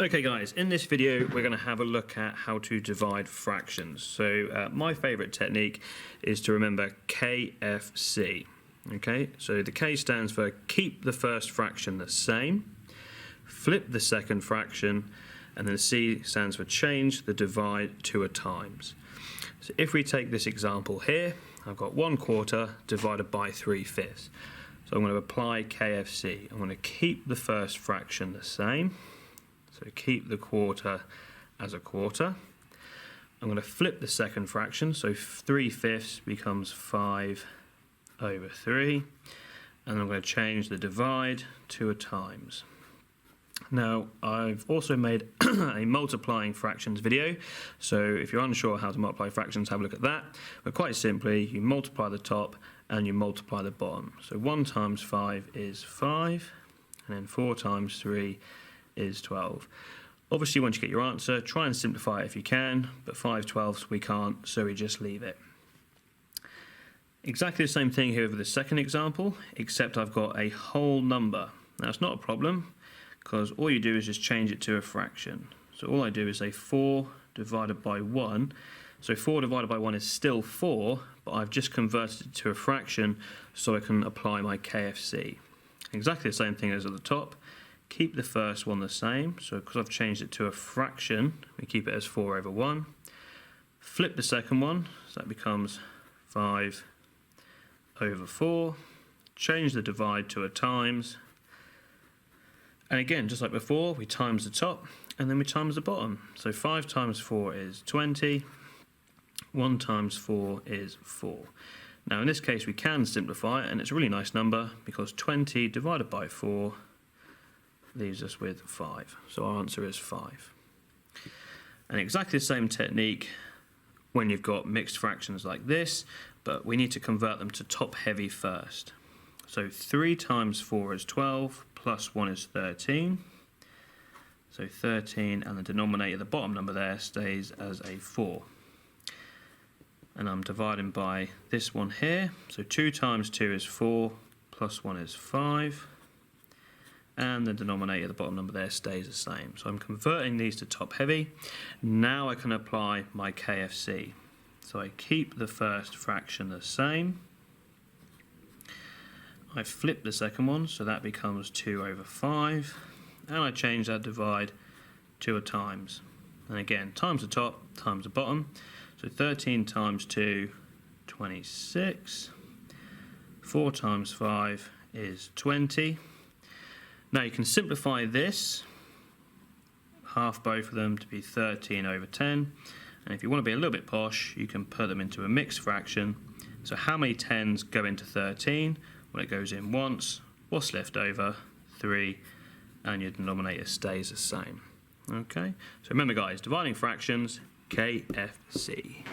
Okay guys, in this video we're going to have a look at how to divide fractions. So my favourite technique is to remember KFC. Okay, so the K stands for keep the first fraction the same, flip the second fraction, and then the C stands for change the divide to a times. So if we take this example here, I've got 1/4 divided by 3/5. So I'm going to apply KFC. I'm going to keep the first fraction the same. So keep the quarter as a quarter. I'm going to flip the second fraction, so 3/5 becomes 5/3. And I'm going to change the divide to a times. Now, I've also made a multiplying fractions video, so if you're unsure how to multiply fractions, have a look at that. But quite simply, you multiply the top and you multiply the bottom. So 1 times 5 is 5, and then 4 times 3 is 12. Obviously, once you get your answer, try and simplify it if you can, but 5/12 we can't, so we just leave it. Exactly the same thing here with the second example, except I've got a whole number. Now, it's not a problem, because all you do is just change it to a fraction. So all I do is say 4 divided by 1. So 4 divided by 1 is still 4, but I've just converted it to a fraction so I can apply my KFC. Exactly the same thing as at the top. Keep the first one the same, so because I've changed it to a fraction, we keep it as 4/1. Flip the second one, so that becomes 5/4. Change the divide to a times. And again, just like before, we times the top and then we times the bottom. So 5 times 4 is 20. 1 times 4 is 4. Now in this case we can simplify it, and it's a really nice number because 20 divided by 4 leaves us with 5. So our answer is 5. And exactly the same technique when you've got mixed fractions like this, but we need to convert them to top heavy first. So 3 times 4 is 12, plus 1 is 13. So 13, and the denominator, the bottom number there, stays as a 4. And I'm dividing by this one here. So 2 times 2 is 4, plus 1 is 5. And the denominator, the bottom number there, stays the same. So I'm converting these to top heavy. Now I can apply my KFC. So I keep the first fraction the same. I flip the second one, so that becomes 2/5. And I change that divide to a times. And again, times the top, times the bottom. So 13 times 2, 26. 4 times 5 is 20. Now you can simplify this, half both of them to be 13/10. And if you want to be a little bit posh, you can put them into a mixed fraction. So how many 10s go into 13? Well, it goes in once. What's left over? 3. And your denominator stays the same. Okay, so remember guys, dividing fractions, KFC.